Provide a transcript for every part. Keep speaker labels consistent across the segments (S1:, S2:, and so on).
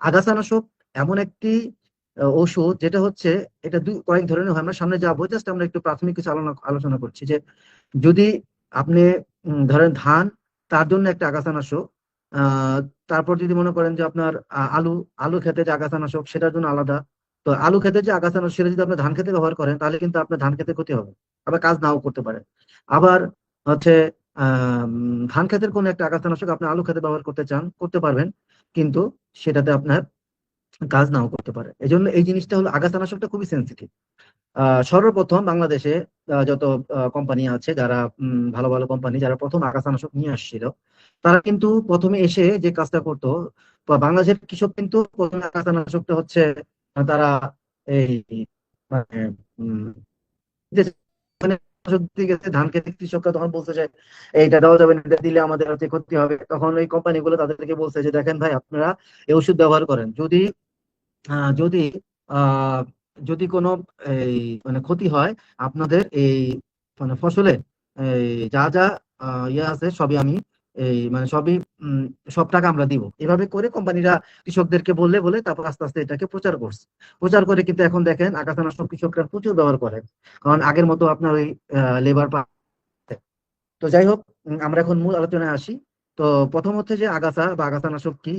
S1: আগাছানাশক এমন একটি ওষুধ যেটা হচ্ছে, এটা কয়েক ধরনের হয়, আমরা সামনে যাবো, জাস্ট আমরা একটু প্রাথমিক কিছু আলোচনা করছি যে যদি আপনি ধরেন ধান, তার জন্য একটা আগাছানাশক, আহ তারপর যদি মনে করেন যে আপনার আলু, আলু খেতে যে আগাছানাশক সেটার জন্য আলাদা। তো আলু খেতে যে আগাছানাশক সেটা যদি আপনি ধান খেতে ব্যবহার করেন তাহলে কিন্তু আপনার ধান খেতে ক্ষতি হবে, আবার কাজ নাও করতে পারে। আবার হচ্ছে ধান খেতের কোন একটা আগাছানাশক আপনি আলু খেতে ব্যবহার করতে চান, করতে পারবেন, কিন্তু সেটাতে আপনার কাজ নাও করতে পারে। এই জন্য এই জিনিসটা হলো, আগাছানাশকটা খুবই সেন্সিটিভ। সর্বপ্রথম বাংলাদেশে যত কোম্পানি আছে, যারা ভালো ভালো কোম্পানি, যারা প্রথম আগাছানাশক নিয়ে আসছিল, তারা কিন্তু প্রথমে এসে যে কাজটা করতো, বাংলাদেশের কৃষক কিন্তু প্রথমে আগাছানাশকটা হচ্ছে তারা এই মানে উম, যে- মানে কৃষক দিয়ে গেছে ধান খেতে, কৃষকরা তখন বলছে যে এইটা দেওয়া যাবে না, এটা দিলে আমাদের হচ্ছে ক্ষতি হবে। তখন ওই কোম্পানিগুলো তাদেরকে বলছে যে দেখেন ভাই, আপনারা এই ওষুধ ব্যবহার করেন, যদি যদি আহ যদি কোনো এই মানে ক্ষতি হয় আপনাদের এই মানে ফসলে, এই যা যা ইয়ে আছে সবই আমি মানে সবই উম, সব টাকা আমরা দিব, এভাবে করে কোম্পানিরা কৃষকদেরকে বললে বলে তারপর আস্তে আস্তে এটাকে প্রচার করছে। প্রচার করে কিন্তু এখন দেখেন আগাছানাশক কৃষকরা প্রচুর ব্যবহার করে, কারণ আগের মতো আপনার ওই লেবার। তো যাই হোক, আমরা এখন মূল আলোচনায় আসি। তো প্রথম হচ্ছে যে আগাছা বা আগাছানাশক কি,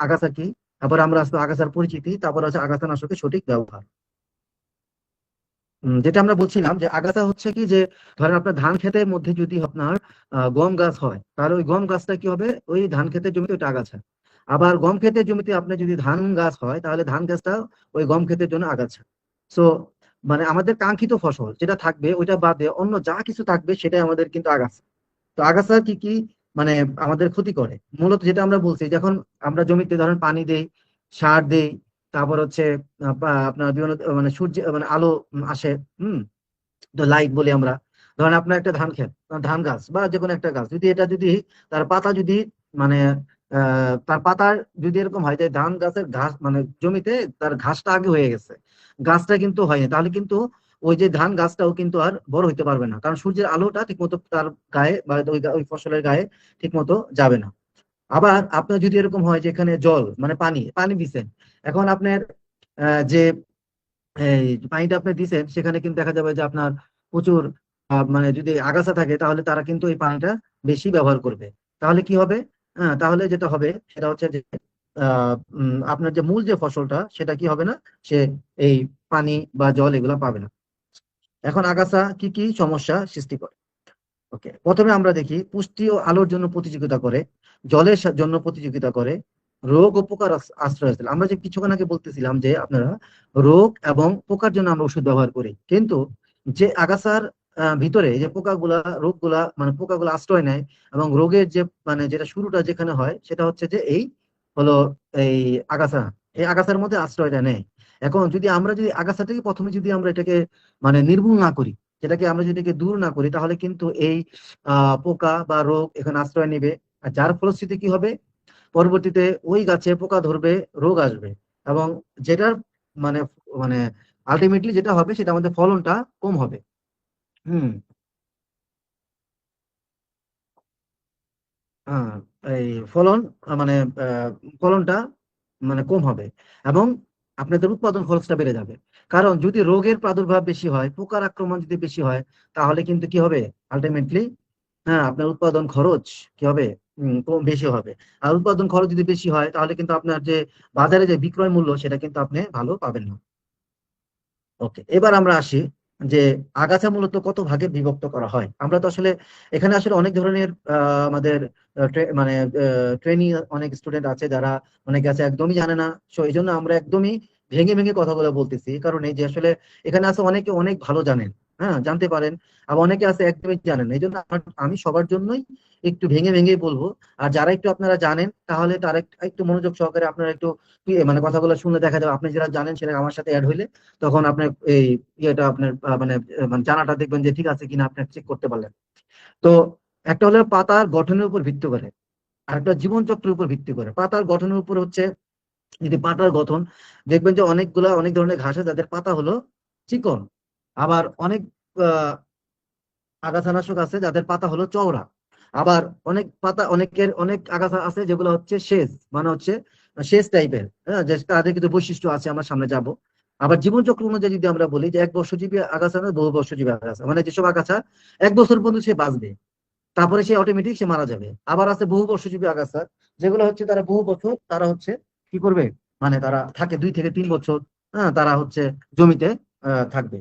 S1: আগাছা কি, তারপর আমরা আসবো আগাছার পরিচিতি, তারপর হচ্ছে আগাছানাশকের সঠিক ব্যবহার। যেটা আমরা বলছিলাম যে আগাছা হচ্ছে কি, যে ধরেন আপনার ধান ক্ষেতের মধ্যে যদি আপনার গম গাছ হয়, তাহলে ওই গম গাছটা কি হবে, ওই ধান ক্ষেতের জমিতে ওইটা আগাছা। আবার গম ক্ষেতের জমিতে আপনার যদি ধান গাছ হয়, তাহলে ধান গাছটা ওই গম ক্ষেতের জন্য আগাছা। সো মানে আমাদের কাঙ্ক্ষিত ফসল যেটা থাকবে ওইটা বাদে অন্য যা কিছু থাকবে সেটাই আমাদের কিন্তু আগাছা। তো আগাছা কি কি মানে আমাদের ক্ষতি করে, মূলত যেটা আমরা বলছি, যখন আমরা জমিতে ধরেন পানি দেই, সার দেই, তারপর হচ্ছে আপনার বিভিন্ন মানে সূর্য মানে আলো আসে, হুম, তো লাইট বলি আমরা। ধরেন আপনার একটা ধান ক্ষেত, ধান গাছ বা যে কোনো একটা গাছ, যদি এটা যদি তার পাতা যদি মানে তার পাতার যদি এরকম হয় যে ধান গাছের ঘাস মানে জমিতে তার ঘাসটা আগে হয়ে গেছে, গাছটা কিন্তু হয়নি, তাহলে কিন্তু ওই যে ধান গাছটাও কিন্তু আর বড় হইতে পারবে না, কারণ সূর্যের আলোটা ঠিক মতো তার গায়ে বা ওই ফসলের গায়ে ঠিক মতো যাবে না। আবার আপনার যদি এরকম হয় যে এখানে জল মানে পানি পানি দিচ্ছেন, এখন আপনার যে এই পানিটা আপনি দিচ্ছেন সেখানে কিন্তু দেখা যাবে যে আপনার প্রচুর মানে যদি আগাছা থাকে তাহলে তারা কিন্তু এই পানিটা বেশি ব্যবহার করবে। তাহলে কি হবে, তাহলে যেটা হবে সেটা হচ্ছে যে আপনার যে মূল যে ফসলটা সেটা কি হবে না, সে এই পানি বা জল এগুলো পাবে না। এখন আগাছা কি কি সমস্যা সৃষ্টি করে। ওকে, প্রথমে আমরা দেখি পুষ্টি ও আলোর জন্য প্রতিযোগিতা করে, জলের জন্য প্রতিযোগিতা করে, রোগ ও পোকার আশ্রয় স্থল। আমরা যে কিছুক্ষণ আগে বলতেছিলাম যে আপনারা রোগ এবং পোকার জন্য আমরা ওষুধ ব্যবহার করি, কিন্তু যে আগাছার ভিতরে এই যে পোকাগুলা রোগগুলা মানে পোকাগুলো আশ্রয় নেয়, এবং রোগের যে মানে যেটা শুরুটা যেখানে হয় সেটা হচ্ছে যে এই হলো এই আগাছা, এই আগাছার মধ্যে আশ্রয়টা নেয়। এখন যদি আমরা যদি আগাছাটাকে প্রথমে যদি আমরা এটাকে মানে নির্মূল না করি, যেটাকে আমরা যদি এটাকে দূর না করি, তাহলে কিন্তু এই পোকা বা রোগ এখানে আশ্রয় নেবে। আর যার ফলশ্রুতি কি হবে, পরবর্তীতে ওই গাছে পোকা ধরবে, রোগ আসবে, এবং যেটার মানে মানে আলটিমেটলি যেটা হবে সেটা আমাদের ফলনটা কম হবে। হুম। আহ, এই ফলন মানে আহ, ফলনটা মানে কম হবে, এবং আপনাদের উৎপাদন খরচটা বেড়ে যাবে। কারণ যদি রোগের প্রাদুর্ভাব বেশি হয়, পোকার আক্রমণ যদি বেশি হয়, তাহলে কিন্তু কি হবে আলটিমেটলি, হ্যাঁ, আপনার উৎপাদন খরচ কি হবে, কম বেশি হবে। আর উৎপাদন খরচ যদি বেশি হয় তাহলে কিন্তু আপনার যে বাজারে যে বিক্রয় মূল্য সেটা কিন্তু আপনি ভালো পাবেন না। ওকে, এবার আমরা আসি যে আগাছা মূলত কত ভাগে বিভক্ত করা হয়। আমরা তো আসলে এখানে আসলে অনেক ধরনের আমাদের মানে ট্রেনি অনেক স্টুডেন্ট আছে, যারা অনেকে আছে একদমই জানে না। সো এই জন্য আমরা একদমই ভেঙে ভেঙে কথাগুলো বলতেছি, এই কারণে যে আসলে এখানে আছে অনেকে অনেক ভালো জানেন, হ্যাঁ জানতে পারেন, আবার অনেকে আছে একদমই জানেন না। এই জন্য আমি সবার জন্যই একটু ভেঙে ভেঙে বলবো। আর যারা একটু আপনারা জানেন তাহলে তারা একটু একটু মনোযোগ সহকারে আপনারা একটু মানে কথাগুলো শুনে দেখা যাবে, আপনি যারা জানেন সেটা আমার সাথে অ্যাড হইলে তখন আপনার এই ইয়েটা আপনার মানে জানাটা দেখবেন যে ঠিক আছে কিনা আপনি চেক করতে পারলেন। তো একটা হলো পাতার গঠনের উপর ভিত্তি করে, আর একটা জীবন চক্রের উপর ভিত্তি করে। পাতার গঠনের উপর হচ্ছে, যদি পাতার গঠন দেখবেন যে অনেকগুলা অনেক ধরনের ঘাস আছে যাদের পাতা হলো চিকন, আবার অনেক আহ আগাছানাশক আছে যাদের পাতা হলো চওড়া, আবার অনেক পাতা অনেকের অনেক আগাছা আছে যেগুলো হচ্ছে সেজ মানে হচ্ছে শেষ টাইপের, হ্যাঁ, যে তাদের কিন্তু বৈশিষ্ট্য আছে, আমরা সামনে যাব। আবার জীবনচক্র অনুযায়ী যদি আমরা বলি যে এক বর্ষজীবী আগাছা না বহু বর্ষজীবী আগাছা, মানে যেসব আগাছা 1 বছর পর্যন্ত সে বাঁচবে, তারপরে সে অটোমেটিক সে মারা যাবে। আবার আছে বহু বর্ষজীবী আগাছা, যেগুলো হচ্ছে তারা বহু বছর তারা হচ্ছে কি করবে, মানে তারা থাকে 2 থেকে 3 বছর, হ্যাঁ, তারা হচ্ছে জমিতে থাকবে।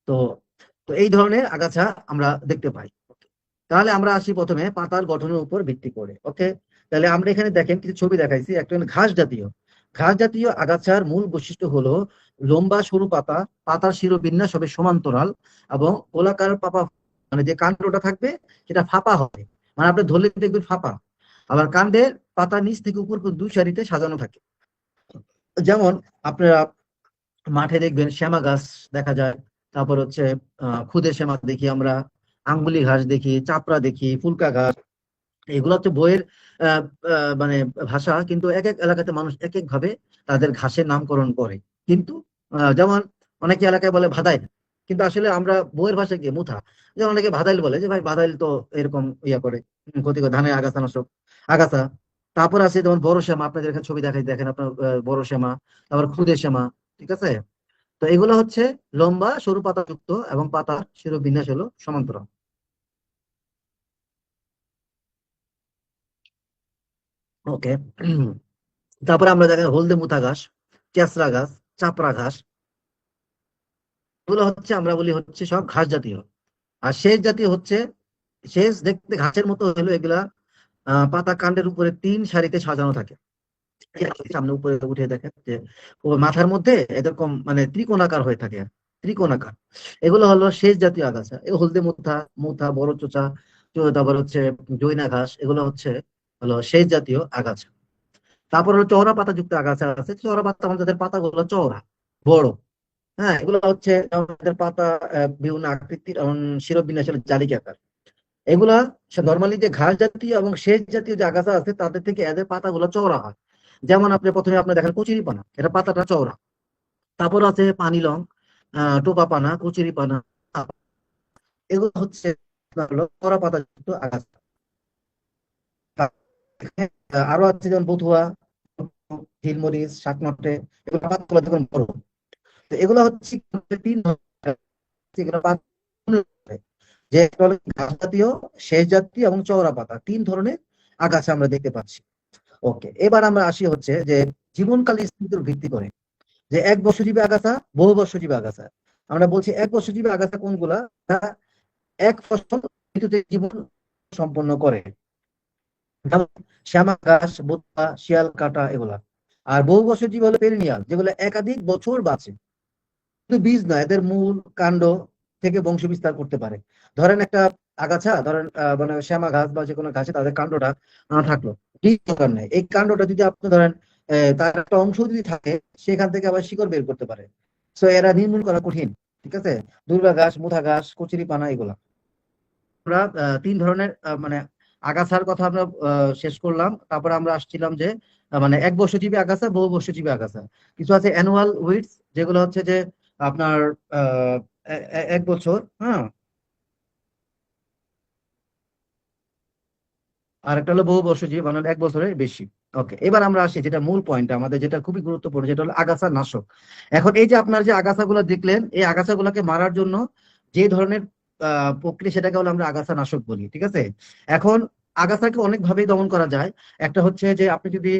S1: তো তো এই ধরনের আগাছা আমরা দেখতে পাই। তাহলে আমরা আসি প্রথমে পাতার গঠনের উপর ভিত্তি করে। ওকে, তাহলে আমরা এখানে দেখেন কিছু ছবি দেখাইছি। একটা হলো ঘাস জাতীয়। ঘাস জাতীয় আগাছার মূল বৈশিষ্ট্য হলো লম্বা সরু পাতা, পাতার শিরোবিন্যাস হবে সমান্তরাল এবং গোলাকার পাপা, মানে যে কাণ্ডটা থাকবে সেটা ফাঁপা হবে, মানে আপনি ধরলে দেখবেন ফাঁপা। আবার কাণ্ডের পাতা নিচ থেকে উপর পর্যন্ত 2 সারিতে সাজানো থাকে। যেমন আপনারা মাঠে দেখবেন শ্যামা গাছ দেখা যায়, তারপর হচ্ছে খুদে শ্যামা দেখি আমরা, আঙ্গুলি ঘাস দেখি, চাপড়া দেখি, ফুলকা ঘাস। এগুলো হচ্ছে বইয়ের আহ, মানে ভাষা, কিন্তু এক এক এলাকাতে মানুষ এক এক ভাবে তাদের ঘাসের নামকরণ করে। কিন্তু যেমন অনেকে এলাকায় বলে ভাদাইল, কিন্তু আসলে আমরা বইয়ের ভাষায় কি মুথা। যেমন অনেকে ভাদাইল বলে, যে ভাই ভাদাইল তো এরকম ইয়া করে, ক্ষতি করে ধানের আগাছা নাশক, আগাছা। তারপর আছে যেমন বড় শ্যামা, আপনাদের এখানে ছবি দেখাই দেখেন আপনার, বড় শ্যামা, তারপর খুদে শ্যামা, ঠিক আছে। তো এগুলো হচ্ছে লম্বা সরু পাতা যুক্ত এবং পাতার শিরোবিন্যাস হলো সমান্তরাল। ওকে। তারপরে আমরা দেখেন হলদে মুথা ঘাস, চেঁচড়া ঘাস, চাপড়া ঘাস, এগুলো হচ্ছে আমরা বলি হচ্ছে সব ঘাস জাতীয়। আর শেষ জাতীয় হচ্ছে, শেষ দেখতে ঘাসের মতো হলো এগুলা, পাতা কাণ্ডের উপরে 3 সারিতে সাজানো থাকে। সামনে উপরে উঠে দেখেন যে ও মাথার মধ্যে এরকম মানে ত্রিকোণাকার হয়ে থাকে, ত্রিকোণাকার। এগুলো হলো শেষ জাতীয় আগাছা। এই হলদে মুথা, মুথা, বড় চোচা, তারপর হচ্ছে জৈনা ঘাস, এগুলো হচ্ছে হলো শেষ জাতীয় আগাছা। তারপর হলো চওড়া পাতা যুক্ত আগাছা আছে। চওড়া পাতা মানে যাদের পাতাগুলো চওড়া, বড়, হ্যাঁ, এগুলো হচ্ছে আমাদের পাতা বিভিন্ন আকৃতির এবং শিরোবিন্যাসের জালিকাকার। এগুলা নর্মালি যে ঘাস জাতীয় এবং সেচ জাতীয় যে আগাছা আছে তাদের থেকে এদের পাতাগুলো চওড়া হয়। যেমন আপনি প্রথমে আপনি দেখেন কচুরি পানা, এটা পাতাটা চওড়া। তারপর আছে পানি লং, টোপা পানা, কচুরি পানা, এগুলো হচ্ছে আপনার হলো চওড়া পাতা যুক্ত আগাছা। আরো আছে যেমন বথুয়া, ঝিলমরিচ, শাকনটে, এগুলো পাতাগুলো দেখুন বড়। তো এগুলো হচ্ছে 3 ধরনের, এগুলো যে একটা হলো ঘাস জাতীয়, শেষ জাতীয় এবং চওড়া পাতা, 3 ধরনের আগাছা আমরা দেখতে পাচ্ছি। ওকে, এবার আমরা আসি হচ্ছে যে জীবনকাল স্থিতির ভিত্তি করে যে এক বর্ষজীবী আগাছা, বহু বর্ষজীবী আগাছা। আমরা বলছি এক বর্ষজীবী আগাছা কোনগুলা, যা এক ফসল ঋতুতে জীবন সম্পন্ন করে, যেমন শ্যামা ঘাস, বোত্তা, শিয়াল কাটা, এগুলা। আর বহু বর্ষজীবী হলো পেরিনিয়াল, যেগুলো একাধিক বছর বাঁচে। শুধু বীজ নয়, এদের মূল কাণ্ড থেকে বংশ বিস্তার করতে পারে। ধরেন একটা আগাছা, ধরেন মানে শ্যামা ঘাস বা যে কোনো ঘাসে তাদের কাণ্ডটা থাকলো, বীজ দরকার নেই, এই কাণ্ডটা যদি আপনি ধরেন তার একটা অংশ যদি থাকে, সেখান থেকে আবার শিকড় বের করতে পারে। তো এরা নির্মূল করা কঠিন, ঠিক আছে। দুর্বা ঘাস, মুথা ঘাস, কচুরি পানা, এগুলা। আমরা 3 ধরনের মানে আগাছার কথা আমরা শেষ করলাম। তারপরে আমরা আসছিলাম যে মানে এক বর্ষজীবী আগাছা, বহু বর্ষজীবী আগাছা। কিছু আছে অ্যানুয়াল উইডস, যেগুলো হচ্ছে যে আপনার 1 বছর, হ্যাঁ। আর একটা হলো বহু বর্ষজীবী, মানে 1 বছরের বেশি। ওকে, এবার আমরা আসি যেটা মূল পয়েন্ট আমাদের, যেটা খুবই গুরুত্বপূর্ণ, যেটা হলো আগাছা নাশক। এখন এই যে আপনার যে আগাছাগুলো দেখলেন, এই আগাছাগুলোকে মারার জন্য যে ধরনের প্রক্রিয়া, সেটাকে হলো আমরা আগাছা নাশক বলি, ঠিক আছে। এখন আগাছাকে অনেক ভাবেই দমন করা যায়। একটা হচ্ছে যে আপনি যদি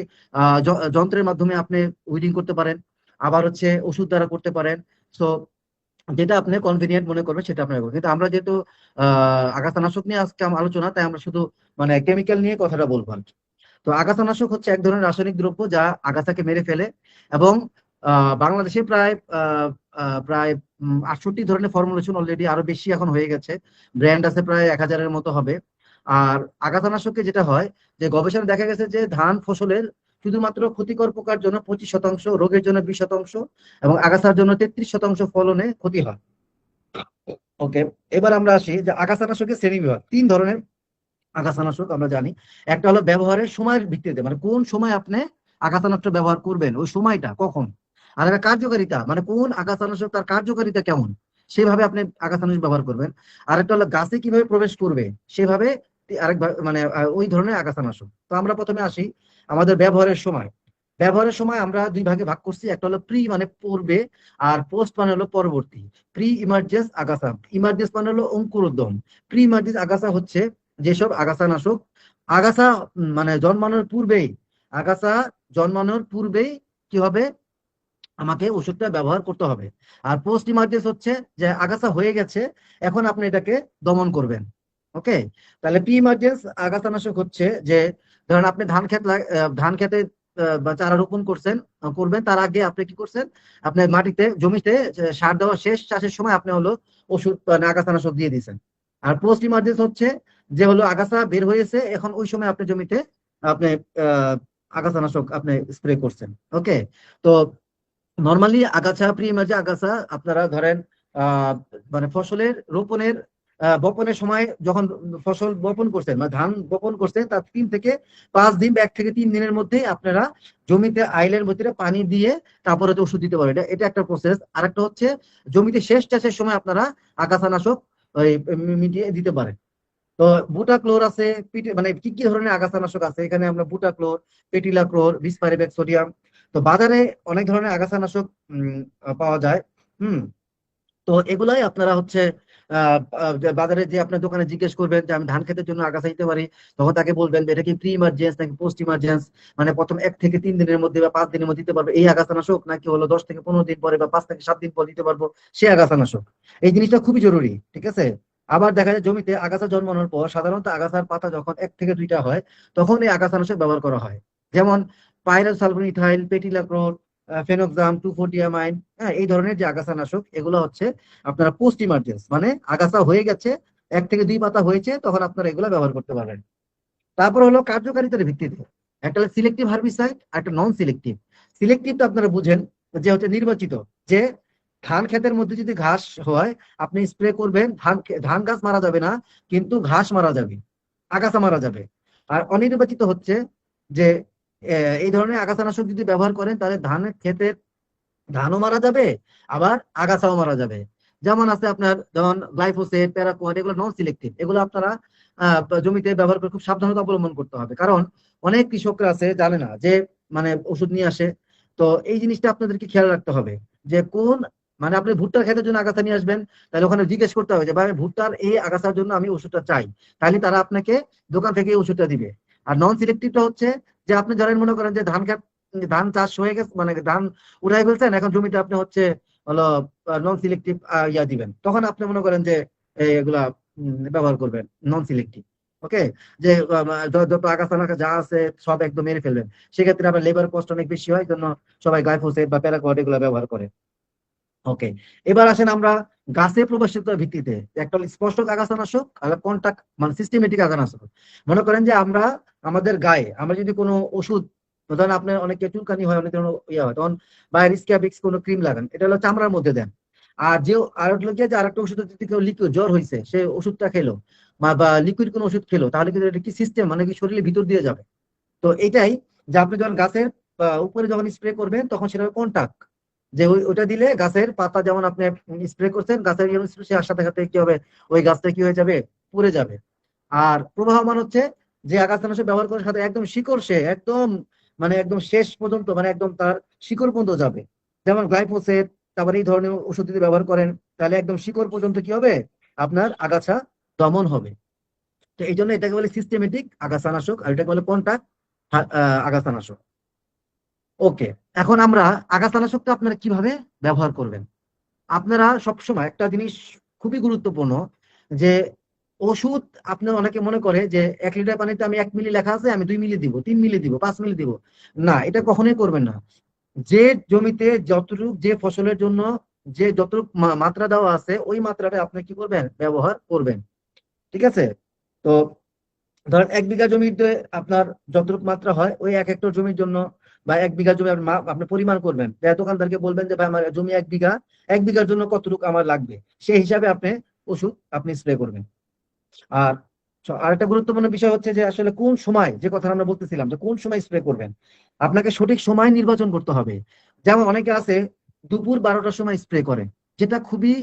S1: যন্ত্রের মাধ্যমে আপনি উইডিং করতে পারেন, আবার হচ্ছে ওষুধ দ্বারা করতে পারেন। তো যেটা আপনি কনভিনিয়েন্ট মনে করবেন সেটা আপনার করবেন। কিন্তু আমরা যেহেতু আগাছানাশক নিয়ে আজকে আমার আলোচনা, তাই আমরা শুধু মানে কেমিক্যাল নিয়ে কথাটা বলবো আর কি। তো আগাছানাশক হচ্ছে এক ধরনের রাসায়নিক দ্রব্য যা আগাছাকে মেরে ফেলে। এবং বাংলাদেশে প্রায় আহ, প্রায় 68 ধরনের ফর্মুলেশন অলরেডি, আরো বেশি এখন হয়ে গেছে। ব্র্যান্ড আছে প্রায় 1000-এর মতো হবে। আর আগাছানাশকে যেটা হয়, যে গবেষণা দেখা গেছে যে ধান ফসলের শুধুমাত্র ক্ষতিকর পোকার জন্য 25%, রোগের জন্য 20% এবং আগাছার জন্য 33% ফলনে ক্ষতি হয়। ওকে, এবার আমরা আসি যে আগাছানাশকের শ্রেণী বিভাগ। 3 ধরনের আগাছানাশক আমরা জানি। একটা হলো ব্যবহারের সময়ের ভিত্তিতে, মানে কোন সময় আপনি আগাছানাশক ব্যবহার করবেন, ওই সময়টা কখন। আর একটা কার্যকারিতা, মানে কোন আগাছানাশক তার কার্যকারিতা কেমন, সেভাবে আপনি আগাছানাশক ব্যবহার করবেন। আর একটা হলো গাছে কিভাবে প্রবেশ করবে, সেভাবে আরেক মানে ওই ধরনের আগাছানাশক। তো আমরা প্রথমে আসি আমাদের ব্যবহারের সময়। ব্যবহারের সময় আমরা দুই ভাগে ভাগ করছি, একটা হলো প্রি মানে পূর্বে, আর পোস্ট মানে হলো পরবর্তী। প্রি ইমার্জেন্স আগাছা, ইমার্জেন্স মানে হলো অঙ্কুরোদ্গম। প্রি ইমার্জেন্স আগাছা হচ্ছে যেসব আগাছানাশক আগাছা মানে জন্মানোর পূর্বেই, আগাছা জন্মানোর পূর্বেই কি হবে, আমাকে ওষুধটা ব্যবহার করতে হবে। আর পোস্ট ইমার্জেন্স হচ্ছে যে আগাছা হয়ে গেছে, এখন আপনি এটাকে দমন করবেন। ওকে, তাহলে প্রি ইমার্জেন্স আগাছানাশক হচ্ছে যে ধরেন আপনি ধান খেতে বা চারা রোপণ করবেন, তার আগে আপনি কি করছেন, আপনি মাটিতে জমিতে সার দেওয়া শেষ, চাষের সময় আপনি হলো ওষুধ মানে আগাছানাশক দিয়ে দিয়েছেন। আর পোস্ট ইমার্জেন্স হচ্ছে যে হলো আগাছা বের হয়েছে, এখন ওই সময় আপনি জমিতে আপনি আহ আগাছানাশক আপনি স্প্রে করছেন। ওকে, তো নর্মালি আগাছা প্রি ইমার্জেন্সি আগাছা আপনারা ধরেন আহ মানে ফসলের রোপণের বপনের সময় যখন ফসল বপন করছেন মানে ধান বপন করছেন, তার 3 থেকে 5 দিন বা 1 থেকে 3 দিনের মধ্যে আপনারা জমিতে আইলের ভিতরে পানি দিয়ে তারপরে তো ওষুধ দিতে পারবেন। এটা একটা প্রসেস। আরেকটা হচ্ছে জমিতে শেষ চাষের সময় আপনারা আগাছানাশক ওই মিটিয়ে দিতে পারেন। তো বুটাক্লোর আছে, মানে কি কি ধরনের আগাছানাশক আছে এখানে, আমরা বুটাক্লোর, পেটিলাক্লোর, বিসপাইরিবেট সোডিয়াম। তো বাজারে অনেক ধরনের আগাছানাশক পাওয়া যায়। হুম, তো এগুলাই আপনারা হচ্ছে বাজারে যে আপনার দোকানে জিজ্ঞেস করবেন যে আমি ধান খেতের জন্য আগাছা দিতে পারি, তখন তাকে বলবেন যে এটা কি প্রি ইমার্জেন্স নাকি পোস্ট ইমার্জেন্স, মানে প্রথম 1 থেকে 3 দিনের মধ্যে বা 5 দিনের মধ্যে দিতে পারবে এই আগাছানাশক, নাকি হলো 10 থেকে 15 দিন পরে বা 5 থেকে 7 দিন পর দিতে পারবো সে আগাছানাশক। এই জিনিসটা খুবই জরুরি, ঠিক আছে। আবার দেখা যায় জমিতে আগাছা জন্মানোর পর সাধারণত আগাছার পাতা যখন 1 থেকে 2টা হয়, তখন এই আগাছানাশক ব্যবহার করা হয়। যেমন পাইরাসালফোনিথাইল, পেটিলাক্লোর, ফেনোক্সাম, 2,4-ডিয়ামাইন। হ্যাঁ, এই ধরনের যে আগাছানাশক এগুলো হচ্ছে আপনারা পোস্ট ইমার্জেন্স, মানে আগাছা হয়ে গেছে, 1 থেকে 2 পাতা হয়েছে, তখন আপনারা এগুলো ব্যবহার করতে পারবেন। তারপর হলো কার্যকারিতার ভিত্তিতে, একটা হলো সিলেক্টিভ হার্বিসাইড, একটা নন সিলেক্টিভ। সিলেক্টিভটা আপনারা বুঝেন যে হচ্ছে নির্বাচিত, যে ধান ক্ষেতের মধ্যে যদি ঘাস হয় আপনি স্প্রে করবেন, ধান গাছ মারা যাবে না, কিন্তু ঘাস মারা যাবে, আগাছা মারা যাবে। আর অনির্বাচিত হচ্ছে যে এই ধরনের আগাছানাশক যদি ব্যবহার করেন তাহলে ধানের ক্ষেতের ধানও মারা যাবে, আবার আগাছাও মারা যাবে। যেমন আছে আপনার, যেমন গ্লাইফোসেট, প্যারাকোয়াট, এগুলো নন সিলেক্টিভ, এগুলো আপনারা জমিতে ব্যবহার করে খুব সাবধানতা অবলম্বন করতে হবে। কারণ অনেক কৃষকরা আছে জানে না যে মানে ওষুধ নিয়ে আসে। তো এই জিনিসটা আপনাদেরকে খেয়াল রাখতে হবে যে কোন, মানে আপনি ভুট্টার ক্ষেতের জন্য আগাছা নিয়ে আসবেন, তাহলে ওখানে জিজ্ঞেস করতে হবে যে ভাই ভুট্টার এই আগাছার জন্য আমি ওষুধটা চাই, তাহলে তারা আপনাকে দোকান থেকে এই ওষুধটা দিবে। আর নন সিলেক্টিভটা হচ্ছে যে আপনি ধরেন মনে করেন যে ধান চাষ হয়ে গেছে, মানে ধান উঠাই ফেলছেন, এখন জমিতে আপনি হচ্ছে হলো নন সিলেক্টিভ ইয়া দিবেন, তখন আপনি মনে করেন যে এগুলা ব্যবহার করবেন নন সিলেক্টিভ। ওকে, যে যত আগাছা টাগাছা যা আছে সব একদম মেরে ফেলবেন, সেক্ষেত্রে আপনার লেবার কস্ট অনেক বেশি হয়, এই জন্য সবাই গ্লাইফোসেট বা প্যারাকোয়াট এগুলো ব্যবহার করে। ওকে, এবার আসেন আমরা গাছে প্রবেশিতার ভিত্তিতে, একটা হলো স্পষ্ট আগাছানাশক আর কন্টাক্ট মানে সিস্টেমেটিক আগাছানাশক। মনে করেন যে আমরা আমাদের গায়ে আমরা যদি কোনো ওষুধ, ধরেন আপনার অনেকে চুলকানি হয়, অনেক ধরনের ইয়ে হয়, তখন বাইরে স্ক্যাবিক্স কোনো ক্রিম লাগান, এটা হলো চামড়ার মধ্যে দেন। আর যে আর হলো গিয়ে যে আরেকটা ওষুধ, যদি কেউ লিকুইড জ্বর হয়েছে সে ওষুধটা খেলো বা লিকুইড কোনো ওষুধ খেলো, তাহলে কিন্তু এটা কি সিস্টেম মানে কি শরীরের ভিতর দিয়ে যাবে। তো এটাই যে আপনি যখন গাছের উপরে যখন স্প্রে করবেন তখন সেটা কন্টাক্ট, যে ওইটা দিলে গাছের পাতা যেমন আপনি স্প্রে করছেন, গাছের সাথে সাথে কি হবে, ওই গাছটা কি হয়ে যাবে, পুড়ে যাবে। আর প্রবাহমান হচ্ছে যে আগাছানাশক ব্যবহার করার সাথে একদম শিকড়, সে একদম মানে একদম শেষ পর্যন্ত, মানে একদম তার শিকড় পর্যন্ত যাবে। যেমন গ্লাইফোসেট, তারপরে এই ধরনের ওষুধ যদি ব্যবহার করেন তাহলে একদম শিকড় পর্যন্ত কি হবে, আপনার আগাছা দমন হবে। তো এই জন্য এটাকে বলে সিস্টেমেটিক আগাছানাশক, আর এটাকে বলে কন্টাক্ট আগাছানাশক। ওকে, এখন আমরা আগাছানাশকটা আপনারা কিভাবে ব্যবহার করবেন। আপনারা সবসময় একটা জিনিস খুবই গুরুত্বপূর্ণ, যে ওষুধ, আপনার অনেকে মনে করে যে 1 লিটার পানিতে আমি 1 মিলি লেখা আছে, আমি 2 মিলি দিব, 3 মিলি দিব, 5 মিলি দিব। না, এটা কখনোই করবেন না। যে জমিতে যতটুকু, যে ফসলের জন্য যে যতটুকু মাত্রা দেওয়া আছে ওই মাত্রাটা আপনি কি করবেন, ব্যবহার করবেন। ঠিক আছে। তো ধরেন 1 বিঘা জমিতে আপনার যতটুকু মাত্রা হয় ওই 1 হেক্টর জমির জন্য বা 1 বিঘা জমি আপনি পরিমাণ করবেন, দোকানদারকে বলবেন যে ভাই আমার জমি 1 বিঘা, 1 বিঘার জন্য কতটুকু আমার লাগবে, সেই হিসাবে আপনি ওষুধ আপনি স্প্রে করবেন। আর আরেকটা গুরুত্বপূর্ণ বিষয় হচ্ছে যে আসলে কোন সময়, যে কথা আমরা বলতেছিলাম যে কোন সময় স্প্রে করবেন, আপনাকে সঠিক সময় নির্বাচন করতে হবে। যেমন অনেকে আছে দুপুর 12টার সময় স্প্রে করে, যেটা খুবই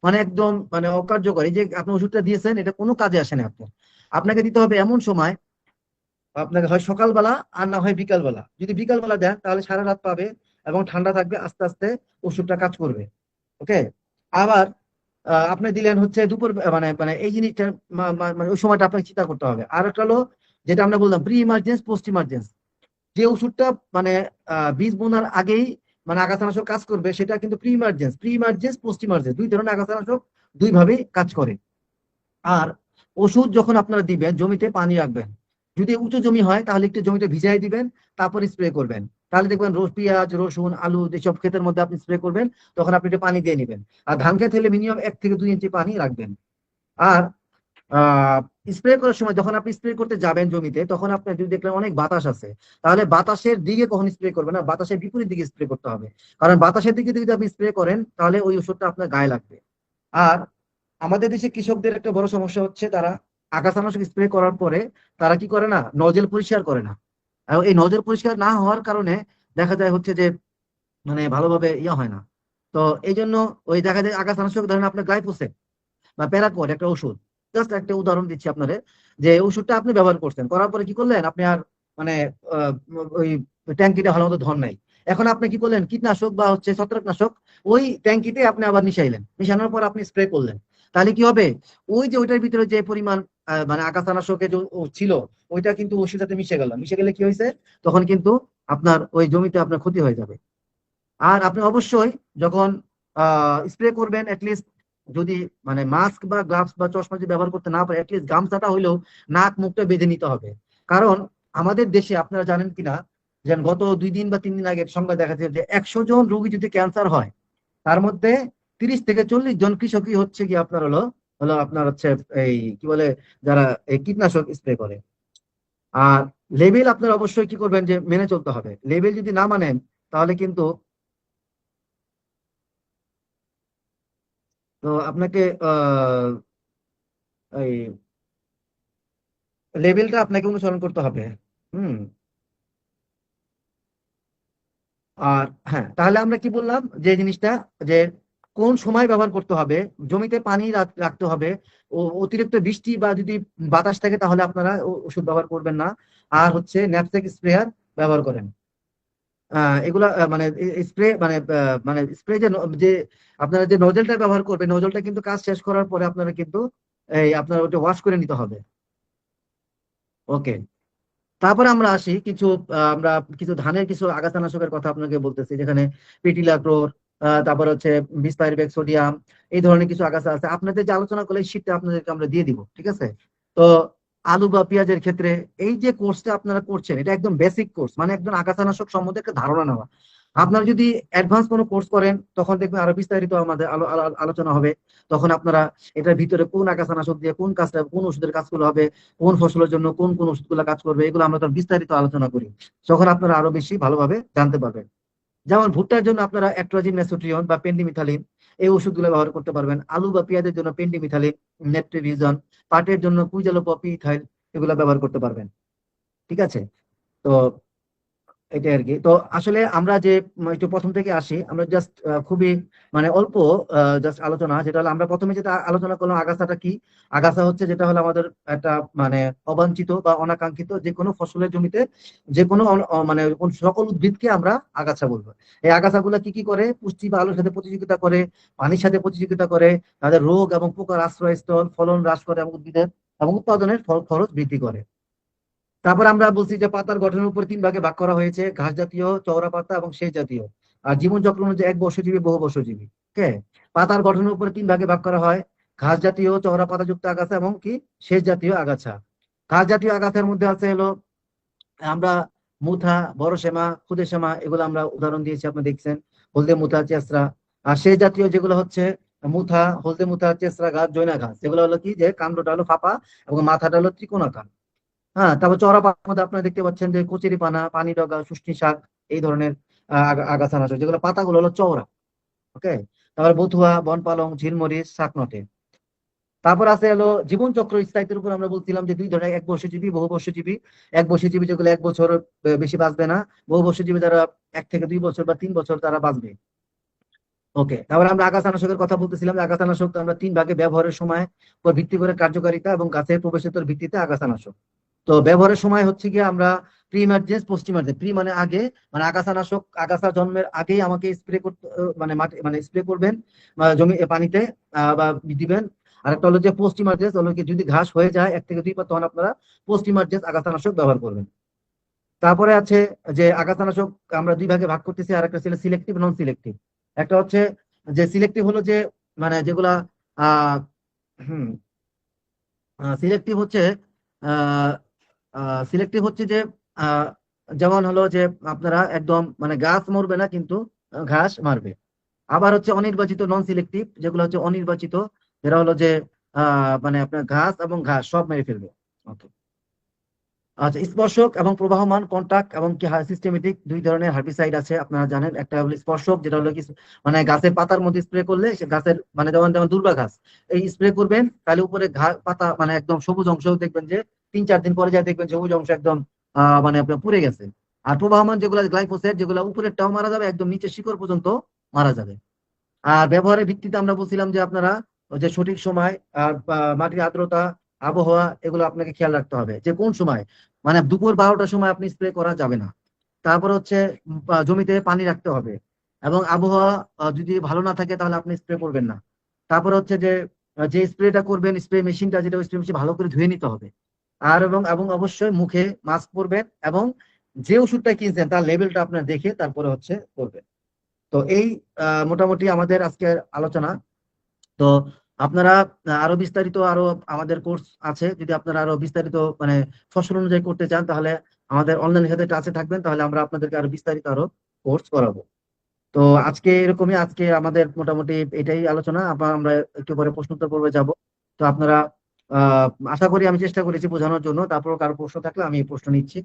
S1: মানে একদম মানে অকার্যকরী, যে আপনি ওষুধটা দিয়েছেন এটা কোনো কাজে আসে না আপনার। আপনাকে দিতে হবে এমন সময় আপনাকে হয় সকালবেলা আর না হয় বিকালবেলা। যদি বিকালবেলা দেন তাহলে সারা রাত পাবে এবং ঠান্ডা থাকবে, আস্তে আস্তে ওষুধটা কাজ করবে। ওকে। আবার আপনি দিলেন হচ্ছে দুপুর, মানে মানে এই জিনিসটা মানে ওই সময়টা আপনাকে চিন্তা করতে হবে। আর একটা হলো যেটা আমরা বললাম প্রি ইমার্জেন্স পোস্ট ইমার্জেন্স, যে ওষুধটা মানে বীজ বোনার আগেই মানে আগাছানাশক কাজ করবে, সেটা কিন্তু প্রি ইমার্জেন্স পোস্ট ইমার্জেন্স দুই ধরনের আগাছানাশক দুই ভাবেই কাজ করে। আর ওষুধ যখন আপনারা দিবেন জমিতে পানি রাখবেন। যদি উঁচু জমি হয় তাহলে একটু জমিতে ভিজাই দিবেন, তারপর স্প্রে করবেন। তাহলে দেখবেন পেঁয়াজ রসুন আলু যেসব ক্ষেতের মধ্যে আপনি স্প্রে করবেন, তখন আপনি একটু পানি দিয়ে নেবেন। আর ধান খেত হলে মিনিমাম 1 থেকে 2 ইঞ্চি পানি রাখবেন। আর আহ স্প্রে করার সময় যখন আপনি স্প্রে করতে যাবেন জমিতে, তখন আপনি যদি দেখলেন অনেক বাতাস আছে, তাহলে বাতাসের দিকে কখন স্প্রে করবেন না, বাতাসের বিপরীত দিকে স্প্রে করতে হবে। কারণ বাতাসের দিকে যদি আপনি স্প্রে করেন তাহলে ওই ওষুধটা আপনার গায়ে লাগবে। আর আমাদের দেশে কৃষকদের একটা বড় সমস্যা হচ্ছে, তারা আগাছানাশক স্প্রে করার পরে তারা কি করে না, নজেল পরিষ্কার করে না। আর এই নজেল পরিষ্কার না হওয়ার কারণে দেখা যায় হচ্ছে যে মানে ভালোভাবে ইয়ে হয় না। তো এই জন্য ওই দেখা যায় আগাছানাশক ধরেন আপনার গ্লাইফোসেট বা প্যারাকোয়াট একটা ওষুধ, জাস্ট একটা উদাহরণ দিচ্ছি আপনাদের, যে ওষুধটা আপনি ব্যবহার করছেন, করার পরে কি করলেন আপনি আর মানে আহ, ওই ট্যাঙ্কিটা ভালো মতো ধর নাই। এখন আপনি কি করলেন, কীটনাশক বা হচ্ছে ছত্রাকনাশক ওই ট্যাঙ্কিতে আপনি আবার মিশাইলেন, মিশানোর পর আপনি স্প্রে করলেন। তাহলে কি হবে, ওই যে ওইটার ভিতরে যে পরিমাণ মানে আগাছানাশকে যে ছিল, ওইটা কিন্তু ওষুধের সাথে মিশে গেল, মিশে গেলে কি হয়েছে, তখন কিন্তু আপনার ওই জমিতে আপনার ক্ষতি হয়ে যাবে। আর আপনি অবশ্যই যখন স্প্রে করবেন, অ্যাটলিস্ট যদি মানে মাস্ক বা গ্লাভস বা চশমা যদি ব্যবহার করতে না পারে, অ্যাটলিস্ট গামছাটা হইলেও নাক মুখটা বেঁধে নিতে হবে। কারণ আমাদের দেশে আপনারা জানেন কিনা, যে গত 2 দিন বা 3 দিন আগে সংবাদ দেখা যাচ্ছে যে 100 জন রোগী যদি ক্যান্সার হয়, তার মধ্যে 30 থেকে 40 জন কৃষকই হচ্ছে কি আপনার হলো হলো আপনার হচ্ছে এই কি বলে, যারা এই কীটনাশক স্প্রে করে। আর লেভেল আপনার অবশ্যই কি করবেন, যে মেনে চলতে হবে। লেভেল যদি না মানেন তাহলে কিন্তু তো আপনাকে এই লেভেলটা আপনাকে অনুসরণ করতে হবে। হুম। আর হ্যাঁ, তাহলে আমরা কি বললাম যে জিনিসটা, যে কোন সময় ব্যবহার করতে হবে, জমিতে পানি রাখতে হবে, ও অতিরিক্ত বৃষ্টি বা যদি বাতাস থাকে তাহলে আপনারা ওষুধ ব্যবহার করবেন না। আর হচ্ছে ন্যাপস্যাক স্প্রেয়ার ব্যবহার করেন। এগুলা মানে স্প্রে মানে মানে স্প্রে যে যে আপনারা যে নজলটা ব্যবহার করবেন, নজলটা কিন্তু কাজ শেষ করার পরে আপনারা কিন্তু এই আপনার ওটা ওয়াশ করে নিতে হবে। ওকে। তারপরে আমরা আসি কিছু আমরা কিছু ধানের কিছু আগাছানাশকের কথা আপনাকে বলতেছি, যেখানে পিটিলাক্রোর, তারপর হচ্ছে বিসপাইরবেক সোডিয়াম, এই ধরনের কিছু আগাছা আছে। আপনাদের যে আলোচনা করলে শীটটা আপনাদেরকে আমরা দিয়ে দিব, ঠিক আছে? তো আলু বা পেঁয়াজের ক্ষেত্রে এই যে কোর্সটা আপনারা করছেন, এটা একদম বেসিক কোর্স, মানে একদম আগাছানাশক সম্বন্ধে একটা ধারণা নেওয়া। আপনারা যদি অ্যাডভান্স কোনো কোর্স করেন তখন দেখবেন আরো বিস্তারিত আমাদের আলোচনা হবে। তখন আপনারা এটার ভিতরে কোন আগাছানাশক দিয়ে কোন কাজটা, কোন ওষুধের কাজগুলো হবে, কোন ফসলের জন্য কোন কোন ওষুধগুলো কাজ করবে, এগুলো আমরা তখন বিস্তারিত আলোচনা করি। তখন আপনারা আরো বেশি ভালোভাবে জানতে পারবেন। যেমন ভুট্টার জন্য আপনারা অ্যাট্রাজিন মেসোট্রিয়ন বা পেন্ডিমিথালিন এই ওষুধগুলো ব্যবহার করতে পারবেন। আলু বা পেঁয়াজের জন্য পেন্ডিমিথালিন, নেট্রিভিজন। পাটের জন্য কুইজালোপা ইথাইল, এগুলো ব্যবহার করতে পারবেন। ঠিক আছে? তো এটাই আর কি। তো আসলে আমরা যে একটু প্রথম থেকে আসি, আমরা জাস্ট খুবই মানে অল্প জাস্ট আলোচনা, যেটা হলো আমরা প্রথমে যেটা আলোচনা করলাম, আগাছাটা কি। আগাছা হচ্ছে যেটা হলো আমাদের একটা মানে অবাঞ্ছিত বা অনাকাঙ্ক্ষিত যে কোনো ফসলের জমিতে যে কোনো মানে সকল উদ্ভিদকে আমরা আগাছা বলবো। এই আগাছাগুলো কি কি করে, পুষ্টি বা আলোর সাথে প্রতিযোগিতা করে, পানির সাথে প্রতিযোগিতা করে, তাদের রোগ এবং পোকার আশ্রয়স্থল, ফলন হ্রাস করে এবং উদ্ভিদের এবং উৎপাদনের খরচ বৃদ্ধি করে। তারপর আমরা বলছি যে পাতার গঠনের উপর 3 ভাগে ভাগ করা হয়েছে: ঘাস জাতীয়, চওড়া পাতা এবং শেষ জাতীয়। আর জীবন চক্র অনুযায়ী এক বর্ষজীবী, বহু বর্ষজীবী। ওকে। পাতার গঠনের উপর 3 ভাগে ভাগ করা হয়: ঘাস জাতীয়, চওড়া পাতাযুক্ত আগাছা এবং কি শেষ জাতীয় আগাছা। ঘাস জাতীয় আগাছার মধ্যে আছে হলো আমরা মুথা, বড় সেমা, খুদে সেমা, এগুলো আমরা উদাহরণ দিয়েছি, আপনি দেখছেন। হলদে মুথা, চেসরা। আর শেষ জাতীয় যেগুলো হচ্ছে মুথা, হলদে মুথা, চেসরা ঘাস, জৈনা ঘাস, যেগুলো হলো কি, যে কাণ্ডটা হলো ফাঁপা এবং মাথাটা হলো ত্রিকোণাকার। হ্যাঁ, তারপর চড়া পাতার মধ্যে আপনারা দেখতে পাচ্ছেন যে কচুরি পানা, পানি ডগা, শুষ্নি শাক, এই ধরনের আগাছা আছে যেগুলো পাতাগুলো হলো চওড়া। ওকে। তারপর বথুয়া, বনপালং, ঝিলমরিচ, শাকনটে। তারপর আছে হলো জীবন চক্র স্থায়িত্বের উপর আমরা বলছিলাম যে 2 ধরনের: এক বর্ষজীবী, বহু বর্ষজীবী। এক বর্ষজীবী যেগুলো 1 বছর বেশি বাঁচবে না। বহু বর্ষজীবী যারা 1 থেকে 2 বছর বা 3 বছর তারা বাঁচবে। ওকে। তারপর আমরা আগাছানাশকের কথা বলতেছিলাম যে আগাছানাশক আমরা 3 ভাগে ব্যবহারের সময় উপর ভিত্তি করে কার্যকারিতা এবং গাছের প্রবেশিতর ভিত্তিতে আগাছানাশক। তো ব্যবহারের সময় হচ্ছে গিয়ে আমরা pre emergence post emergence. Pre মানে আগে, মানে আগাছানাশক আগাছা জন্মের আগেই আমাকে স্প্রে করতে মানে মাটি মানে স্প্রে করবেন জমি পানিতে বা দিবেন। আর একটা হলো যে পোস্ট ইমার্জেন্স, হলো কি যদি ঘাস হয়ে যায় 1 থেকে 2 পা, তখন আপনারা পোস্ট ইমার্জেন্স আগাছানাশক ব্যবহার করবেন। তারপরে আছে যে আগাছানাশক আমরা 2 ভাগে ভাগ করতেছি, আর একটা ছিল সিলেক্টিভ নন সিলেক্টিভ। একটা হচ্ছে যে সিলেক্টিভ হলো যে মানে যেগুলা আহ হুম সিলেক্টিভ হচ্ছে সিলেক্টিভ হচ্ছে যে আহ, যেমন হলো যে আপনারা একদম মানে গাছ মরবে না, কিন্তু ঘাস মারবে। আবার হচ্ছে অনির্বাচিত নন সিলেক্টিভ, যেগুলো হচ্ছে অনির্বাচিত, যেটা হলো যে মানে আপনার ঘাস এবং ঘাস সব মেরে ফেলবে। ওকে। আচ্ছা, স্পর্শক এবং প্রবাহমান কন্টাক্ট এবং কি সিস্টেমেটিক 2 ধরনের হার্বিসাইড আছে আপনারা জানেন। একটা হলো স্পর্শক, যেটা হলো কি মানে গাছের পাতার মধ্যে স্প্রে করলে সে গাছের মানে যেমন যেমন দুর্বা ঘাস এই স্প্রে করবেন, তাহলে উপরে পাতা মানে একদম সবুজ অংশ দেখবেন যে 3-4 দিন পরে যায় দেখবেন সবুজ অংশ একদম মানে আপনার পুড়ে গেছে। আর প্রবাহমান যেগুলো গ্লাইফোসেট, যেগুলো উপরেরটাও মারা যাবে, একদম নিচে শিকড় পর্যন্ত মারা যাবে। আর ব্যবহারের ভিত্তিতে আমরা বলছিলাম যে আপনারা ওই যে সঠিক সময় আর মাটির আর্দ্রতা, আবহাওয়া, এগুলো আপনাকে খেয়াল রাখতে হবে যে কোন সময়, মানে দুপুর 12টার সময় আপনি স্প্রে করা যাবে না। তারপর হচ্ছে জমিতে পানি রাখতে হবে, এবং আবহাওয়া যদি ভালো না থাকে তাহলে আপনি স্প্রে করবেন না। তারপর হচ্ছে যে যে স্প্রেটা করবেন, স্প্রে মেশিনটা যেটা স্প্রে মেশিন ভালো করে ধুয়ে নিতে হবে। আর এবং এবং অবশ্যই মুখে মাস্ক পরবেন, এবং যে ওষুধটা কিনছেন তার লেভেলটা আপনার দেখে তারপরে হচ্ছে করবেন। তো এই মোটামুটি আমাদের আজকের আলোচনা। তো আপনারা আরো বিস্তারিত আরো আমাদের কোর্স আছে, যদি আপনারা আরো বিস্তারিত মানে ফসল অনুযায়ী করতে চান, তাহলে আমাদের অনলাইনের সাথে টাচে থাকবেন, তাহলে আমরা আপনাদেরকে আরো বিস্তারিত আরো কোর্স করাবো। তো আজকে এরকমই, আজকে আমাদের মোটামুটি এটাই আলোচনা। আবার আমরা একটু পরে প্রশ্ন উত্তর পর্বে যাব। তো আপনারা আশা করি আমি চেষ্টা করেছি বোঝানোর জন্য। তারপর কারো প্রশ্ন থাকলে আমি প্রশ্ন নিচ্ছি।